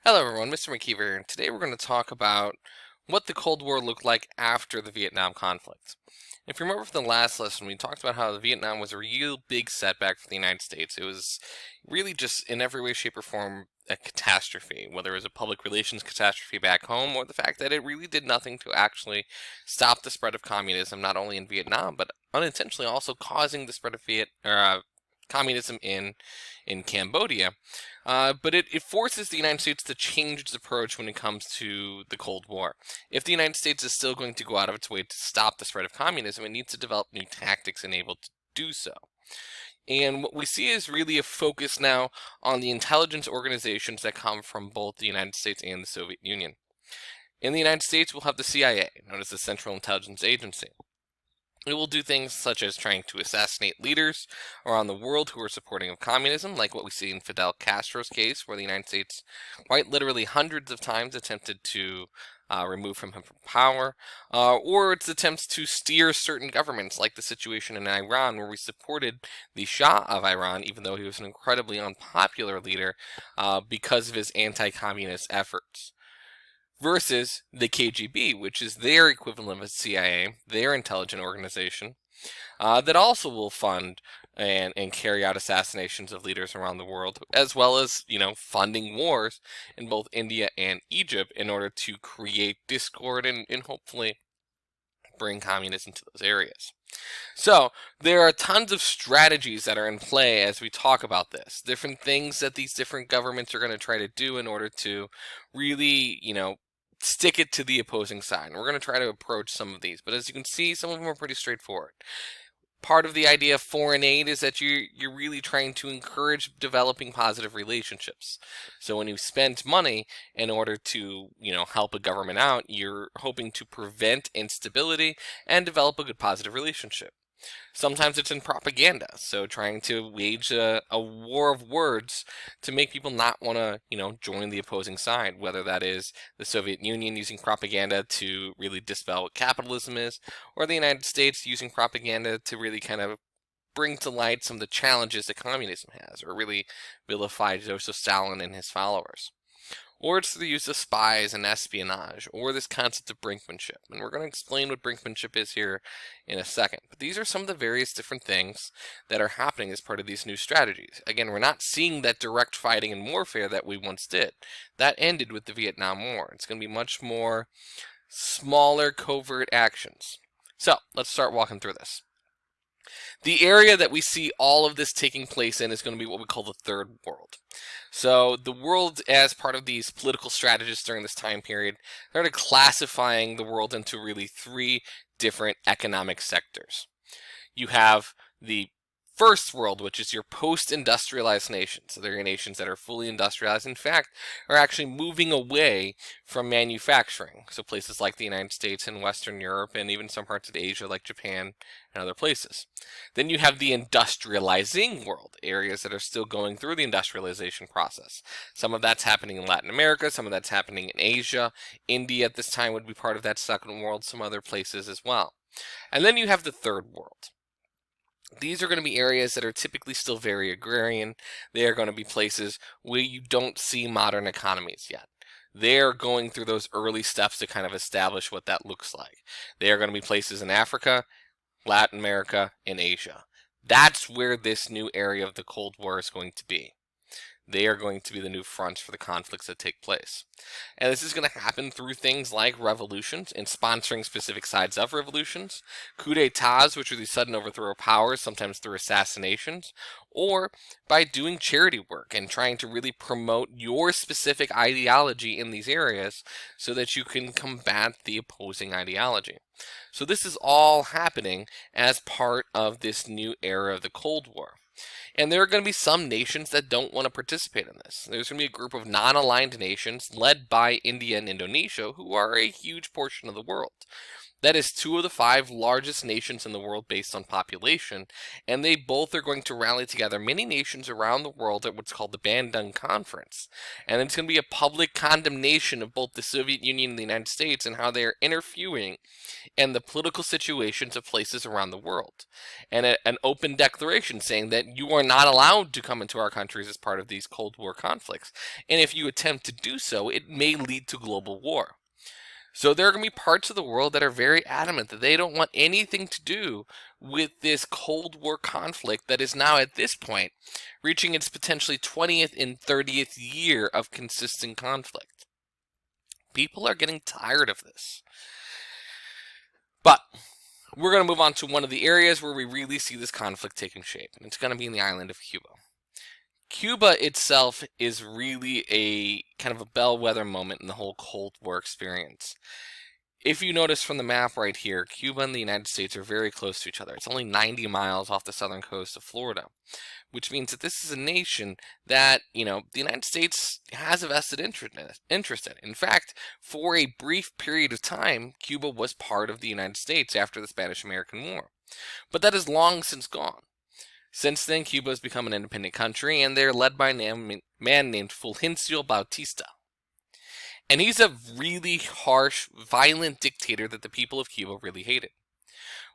Hello everyone, Mr. McKeever here, and today we're going to talk about what the Cold War looked like after the Vietnam conflict. If you remember from the last lesson, we talked about how the Vietnam was a real big setback for the United States. It was really just in every way, shape, or form a catastrophe, whether it was a public relations catastrophe back home or the fact that it really did nothing to actually stop the spread of communism, not only in Vietnam, but unintentionally also causing the spread of communism in Cambodia. But it forces the United States to change its approach when it comes to the Cold War. If the United States is still going to go out of its way to stop the spread of communism, it needs to develop new tactics enabled to do so. And what we see is really a focus now on the intelligence organizations that come from both the United States and the Soviet Union. In the United States, we'll have the CIA, known as the Central Intelligence Agency. It will do things such as trying to assassinate leaders around the world who are supporting of communism, like what we see in Fidel Castro's case, where the United States quite literally hundreds of times attempted to remove him from power, or its attempts to steer certain governments, like the situation in Iran, where we supported the Shah of Iran, even though he was an incredibly unpopular leader, because of his anti-communist efforts versus the KGB, which is their equivalent of CIA, their intelligence organization, that also will fund and carry out assassinations of leaders around the world, as well as, funding wars in both India and Egypt in order to create discord and hopefully bring communism to those areas. So there are tons of strategies that are in play as we talk about this. Different things that these different governments are going to try to do in order to really, stick it to the opposing side. And we're going to try to approach some of these, but as you can see, some of them are pretty straightforward. Part of the idea of foreign aid is that you're really trying to encourage developing positive relationships. So when you spend money in order to, help a government out, you're hoping to prevent instability and develop a good positive relationship. Sometimes it's in propaganda, so trying to wage a war of words to make people not want to, join the opposing side, whether that is the Soviet Union using propaganda to really dispel what capitalism is, or the United States using propaganda to really kind of bring to light some of the challenges that communism has, or really vilify Joseph Stalin and his followers. Or it's the use of spies and espionage, or this concept of brinkmanship. And we're going to explain what brinkmanship is here in a second. But these are some of the various different things that are happening as part of these new strategies. Again, we're not seeing that direct fighting and warfare that we once did. That ended with the Vietnam War. It's going to be much more smaller covert actions. So let's start walking through this. The area that we see all of this taking place in is going to be what we call the Third World. So the world, as part of these political strategists during this time period, started classifying the world into really three different economic sectors. You have the First World, which is your post-industrialized nations. So they're nations that are fully industrialized. In fact, are actually moving away from manufacturing. So places like the United States and Western Europe, and even some parts of Asia like Japan and other places. Then you have the industrializing world, areas that are still going through the industrialization process. Some of that's happening in Latin America, some of that's happening in Asia. India at this time would be part of that second world, some other places as well. And then you have the Third World. These are going to be areas that are typically still very agrarian. They are going to be places where you don't see modern economies yet. They're going through those early steps to kind of establish what that looks like. They are going to be places in Africa, Latin America, and Asia. That's where this new area of the Cold War is going to be. They are going to be the new fronts for the conflicts that take place. And this is going to happen through things like revolutions and sponsoring specific sides of revolutions, coups d'etats, which are the sudden overthrow of powers, sometimes through assassinations, or by doing charity work and trying to really promote your specific ideology in these areas so that you can combat the opposing ideology. So this is all happening as part of this new era of the Cold War. And there are going to be some nations that don't want to participate in this. There's going to be a group of non-aligned nations led by India and Indonesia, who are a huge portion of the world, That is two of the five largest nations in the world based on population, and they both are going to rally together many nations around the world at what's called the Bandung Conference. And it's going to be a public condemnation of both the Soviet Union and the United States and how they are interfering in the political situations of places around the world. And an open declaration saying that you are not allowed to come into our countries as part of these Cold War conflicts. And if you attempt to do so, it may lead to global war. So there are going to be parts of the world that are very adamant that they don't want anything to do with this Cold War conflict that is now at this point reaching its potentially 20th and 30th year of consistent conflict. People are getting tired of this. But we're going to move on to one of the areas where we really see this conflict taking shape, and it's going to be in the island of Cuba. Cuba itself is really a kind of a bellwether moment in the whole Cold War experience. If you notice from the map right here, Cuba and the United States are very close to each other. It's only 90 miles off the southern coast of Florida, which means that this is a nation that, the United States has a vested interest in. In fact, for a brief period of time, Cuba was part of the United States after the Spanish-American War. But that is long since gone. Since then, Cuba has become an independent country, and they're led by a man named Fulgencio Bautista. And he's a really harsh, violent dictator that the people of Cuba really hated.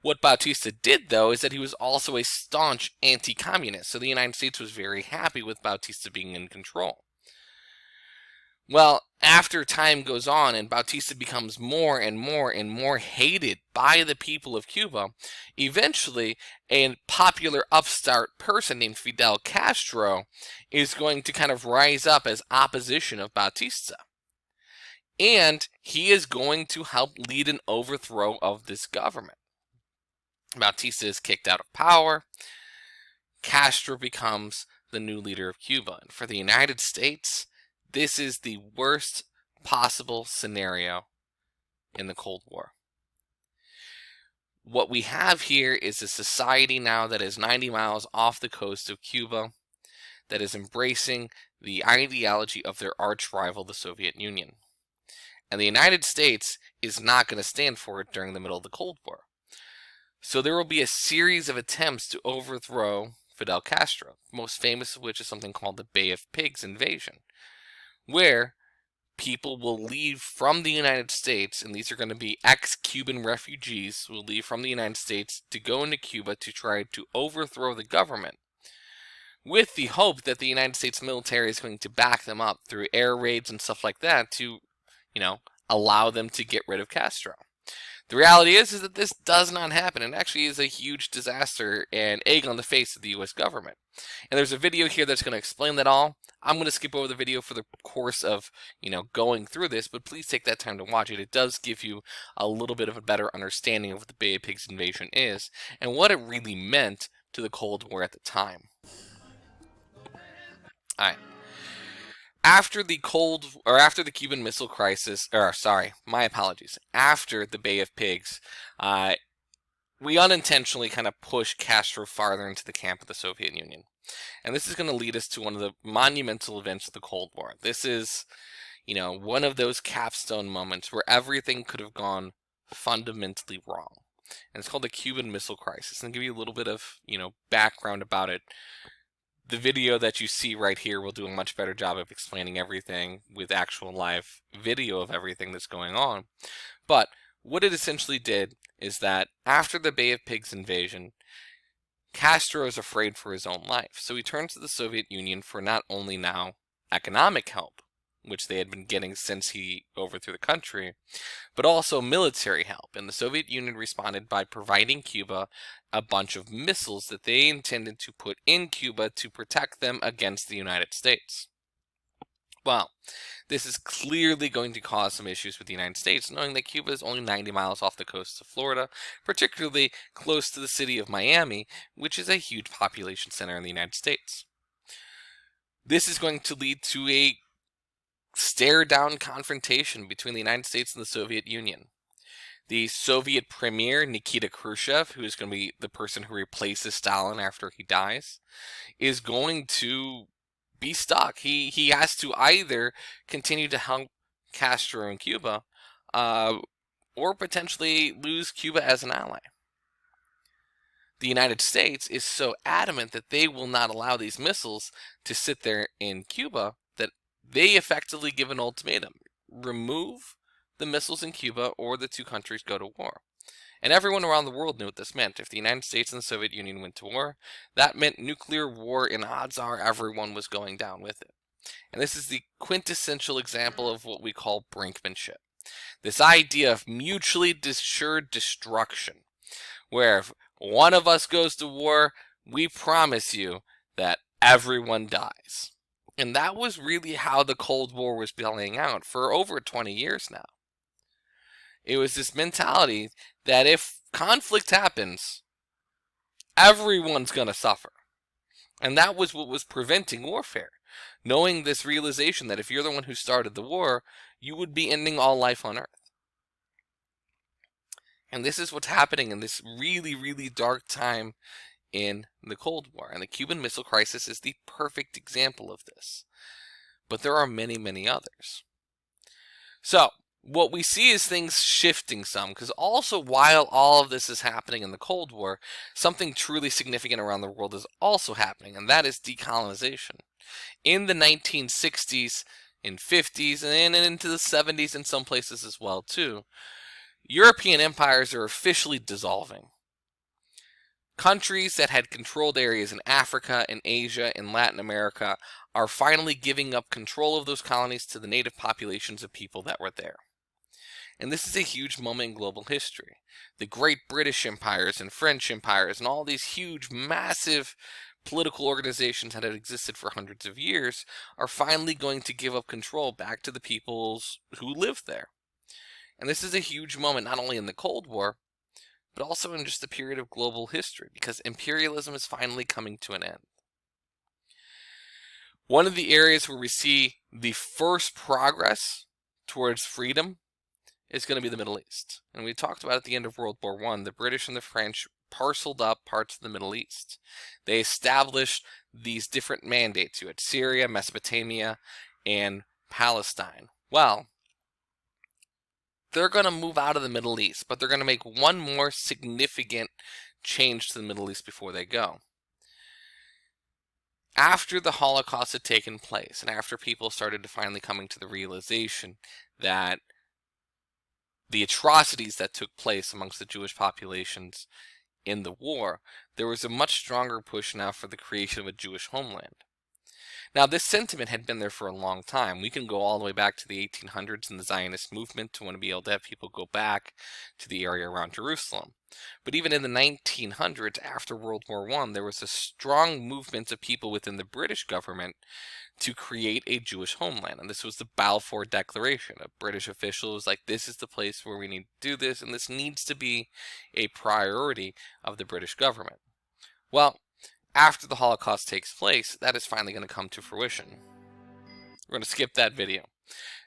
What Bautista did, though, is that he was also a staunch anti-communist, so the United States was very happy with Bautista being in control. Well, after time goes on and Bautista becomes more and more and more hated by the people of Cuba, eventually a popular upstart person named Fidel Castro is going to kind of rise up as opposition of Bautista. And he is going to help lead an overthrow of this government. Bautista is kicked out of power. Castro becomes the new leader of Cuba. And for the United States, this is the worst possible scenario in the Cold War. What we have here is a society now that is 90 miles off the coast of Cuba that is embracing the ideology of their arch rival, the Soviet Union. And the United States is not going to stand for it during the middle of the Cold War. So there will be a series of attempts to overthrow Fidel Castro, most famous of which is something called the Bay of Pigs invasion, where people will leave from the United States, and these are going to be ex-Cuban refugees who will leave from the United States to go into Cuba to try to overthrow the government, with the hope that the United States military is going to back them up through air raids and stuff like that to, allow them to get rid of Castro. The reality is that this does not happen, and actually is a huge disaster and egg on the face of the U.S. government. And there's a video here that's going to explain that all. I'm going to skip over the video for the course of, going through this, but please take that time to watch it. It does give you a little bit of a better understanding of what the Bay of Pigs invasion is and what it really meant to the Cold War at the time. All right. After the Cuban Missile Crisis, after the Bay of Pigs, we unintentionally kind of pushed Castro farther into the camp of the Soviet Union. And this is going to lead us to one of the monumental events of the Cold War. This is, one of those capstone moments where everything could have gone fundamentally wrong. And it's called the Cuban Missile Crisis. And to give you a little bit of, background about it, the video that you see right here will do a much better job of explaining everything with actual live video of everything that's going on. But what it essentially did is that after the Bay of Pigs invasion, Castro is afraid for his own life. So he turns to the Soviet Union for not only now economic help, which they had been getting since he overthrew the country, but also military help. And the Soviet Union responded by providing Cuba a bunch of missiles that they intended to put in Cuba to protect them against the United States. Well, this is clearly going to cause some issues with the United States, knowing that Cuba is only 90 miles off the coast of Florida, particularly close to the city of Miami, which is a huge population center in the United States. This is going to lead to a stare-down confrontation between the United States and the Soviet Union. The Soviet premier, Nikita Khrushchev, who is going to be the person who replaces Stalin after he dies, is going to be stuck. He has to either continue to help Castro in Cuba, or potentially lose Cuba as an ally. The United States is so adamant that they will not allow these missiles to sit there in Cuba that they effectively give an ultimatum: remove the missiles in Cuba or the two countries go to war. And everyone around the world knew what this meant. If the United States and the Soviet Union went to war, that meant nuclear war, and odds are everyone was going down with it. And this is the quintessential example of what we call brinkmanship. This idea of mutually assured destruction, where if one of us goes to war, we promise you that everyone dies. And that was really how the Cold War was playing out for over 20 years now. It was this mentality that if conflict happens, everyone's going to suffer. And that was what was preventing warfare. Knowing this realization that if you're the one who started the war, you would be ending all life on Earth. And this is what's happening in this really, really dark time in the Cold War. And the Cuban Missile Crisis is the perfect example of this. But there are many, many others. So, what we see is things shifting some, because also while all of this is happening in the Cold War, something truly significant around the world is also happening, and that is decolonization. In the 1960s, in 50s, and into the 70s in some places as well too, European empires are officially dissolving. Countries that had controlled areas in Africa, in Asia, in Latin America are finally giving up control of those colonies to the native populations of people that were there. And this is a huge moment in global history. The great British empires and French empires and all these huge, massive political organizations that had existed for hundreds of years are finally going to give up control back to the peoples who lived there. And this is a huge moment not only in the Cold War, but also in just the period of global history, because imperialism is finally coming to an end. One of the areas where we see the first progress towards freedom is going to be the Middle East. And we talked about at the end of World War I, the British and the French parceled up parts of the Middle East. They established these different mandates. You had Syria, Mesopotamia, and Palestine. Well, they're going to move out of the Middle East, but they're going to make one more significant change to the Middle East before they go. After the Holocaust had taken place, and after people started to finally coming to the realization that the atrocities that took place amongst the Jewish populations in the war, there was a much stronger push now for the creation of a Jewish homeland. Now, this sentiment had been there for a long time. We can go all the way back to the 1800s and the Zionist movement to want to be able to have people go back to the area around Jerusalem. But even in the 1900s, after World War I, there was a strong movement of people within the British government to create a Jewish homeland. And this was the Balfour Declaration. A British official was like, this is the place where we need to do this, and this needs to be a priority of the British government. Well, after the Holocaust takes place, that is finally going to come to fruition. We're going to skip that video.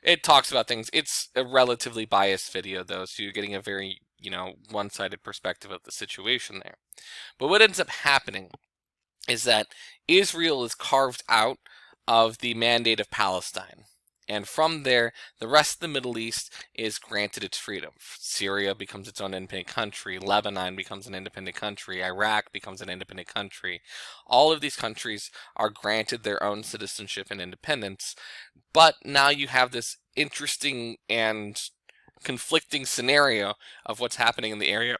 It talks about things. It's a relatively biased video, though, so you're getting a very, one-sided perspective of the situation there. But what ends up happening is that Israel is carved out of the Mandate of Palestine. And from there, the rest of the Middle East is granted its freedom. Syria becomes its own independent country. Lebanon becomes an independent country. Iraq becomes an independent country. All of these countries are granted their own citizenship and independence. But now you have this interesting and conflicting scenario of what's happening in the area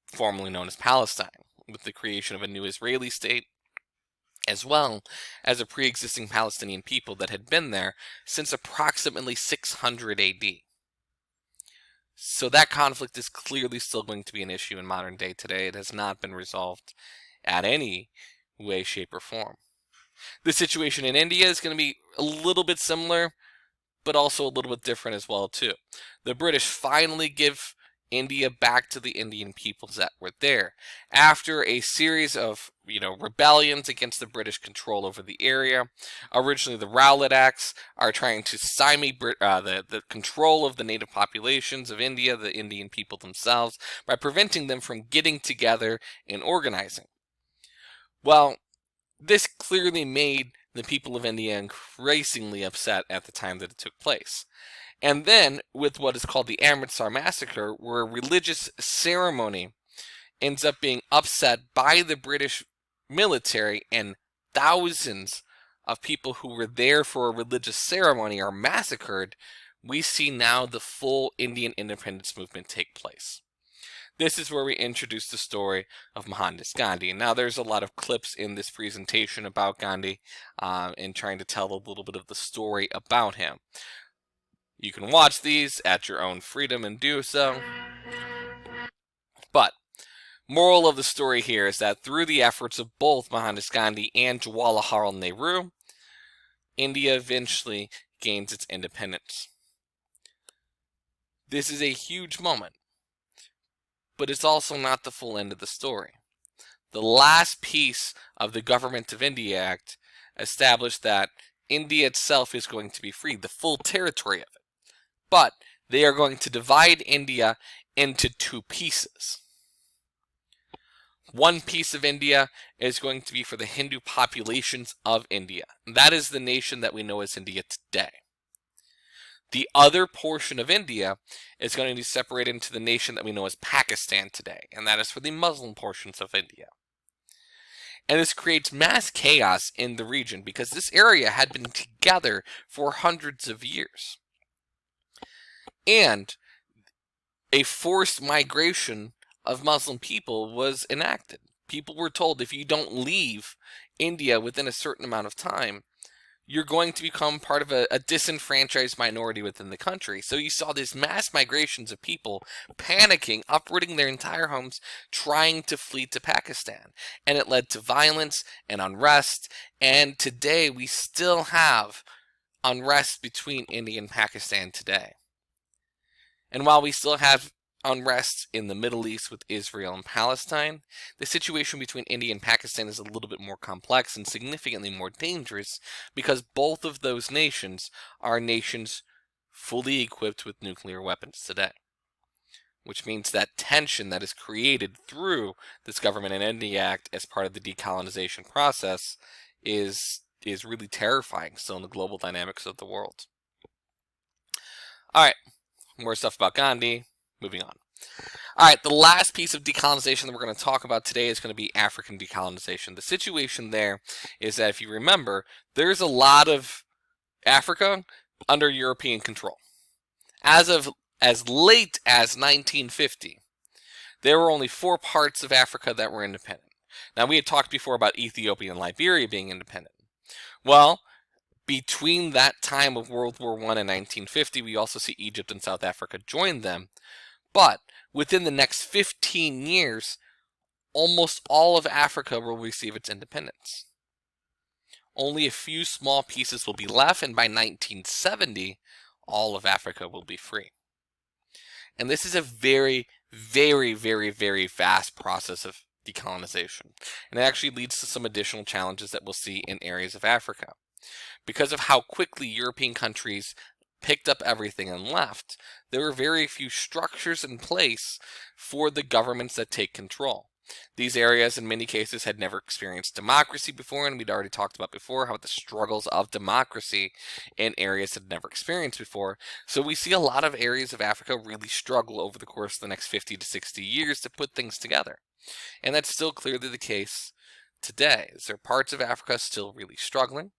formerly known as Palestine, with the creation of a new Israeli state, as well as a pre-existing Palestinian people that had been there since approximately 600 AD. So that conflict is clearly still going to be an issue in modern day today. It has not been resolved at any way, shape, or form. The situation in India is going to be a little bit similar, but also a little bit different as well too. The British finally give India back to the Indian peoples that were there after a series of rebellions against the British control over the area. Originally, the Rowlatt Acts are trying to stymie the control of the native populations of India, the Indian people themselves, by preventing them from getting together and organizing. Well, this clearly made the people of India increasingly upset at the time that it took place. And then with what is called the Amritsar Massacre, where a religious ceremony ends up being upset by the British military, and thousands of people who were there for a religious ceremony are massacred, we see now the full Indian independence movement take place. This is where we introduce the story of Mohandas Gandhi. Now, there's a lot of clips in this presentation about Gandhi and trying to tell a little bit of the story about him. You can watch these at your own freedom and do so. But moral of the story here is that through the efforts of both Mohandas Gandhi and Jawaharlal Nehru, India eventually gains its independence. This is a huge moment, but it's also not the full end of the story. The last piece of the Government of India Act established that India itself is going to be freed, the full territory of it. But they are going to divide India into two pieces. One piece of India is going to be for the Hindu populations of India. That is the nation that we know as India today. The other portion of India is going to be separated into the nation that we know as Pakistan today, and that is for the Muslim portions of India. And this creates mass chaos in the region because this area had been together for hundreds of years. And a forced migration of Muslim people was enacted. People were told if you don't leave India within a certain amount of time, you're going to become part of a disenfranchised minority within the country. So you saw these mass migrations of people panicking, uprooting their entire homes, trying to flee to Pakistan. And it led to violence and unrest. And today we still have unrest between India and Pakistan today. And while we still have unrest in the Middle East with Israel and Palestine, the situation between India and Pakistan is a little bit more complex and significantly more dangerous because both of those nations are nations fully equipped with nuclear weapons today. Which means that tension that is created through this Government in India Act as part of the decolonization process is really terrifying still in the global dynamics of the world. All right, more stuff about Gandhi. Moving on. All right, the last piece of decolonization that we're going to talk about today is going to be African decolonization. The situation there is that if you remember, there's a lot of Africa under European control. As late as 1950, there were only 4 parts of Africa that were independent. Now, we had talked before about Ethiopia and Liberia being independent. Well, between that time of World War I and 1950, we also see Egypt and South Africa join them. But within the next 15 years, almost all of Africa will receive its independence. Only a few small pieces will be left, and by 1970, all of Africa will be free. And this is a very, very, very, very fast process of decolonization. And it actually leads to some additional challenges that we'll see in areas of Africa. Because of how quickly European countries picked up everything and left, there were very few structures in place for the governments that take control. These areas, in many cases, had never experienced democracy before, and we'd already talked about before how the struggles of democracy in areas had never experienced before. So we see a lot of areas of Africa really struggle over the course of the next 50 to 60 years to put things together. And that's still clearly the case today. There are parts of Africa still really struggling.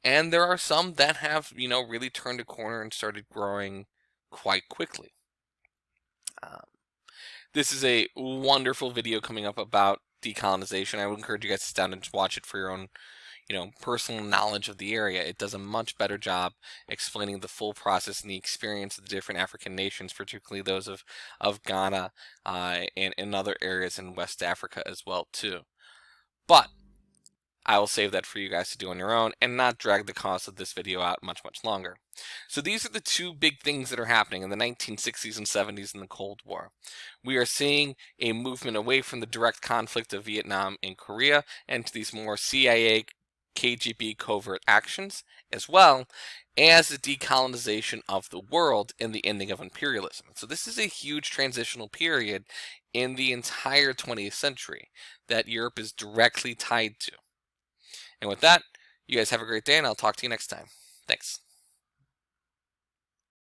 And there are some that have, really turned a corner and started growing quite quickly. This is a wonderful video coming up about decolonization. I would encourage you guys to sit down and just watch it for your own, personal knowledge of the area. It does a much better job explaining the full process and the experience of the different African nations, particularly those of Ghana and other areas in West Africa as well, too. But I will save that for you guys to do on your own and not drag the cost of this video out much, much longer. So these are the two big things that are happening in the 1960s and 70s in the Cold War. We are seeing a movement away from the direct conflict of Vietnam and Korea and to these more CIA, KGB covert actions, as well as the decolonization of the world and the ending of imperialism. So this is a huge transitional period in the entire 20th century that Europe is directly tied to. And with that, you guys have a great day, and I'll talk to you next time. Thanks.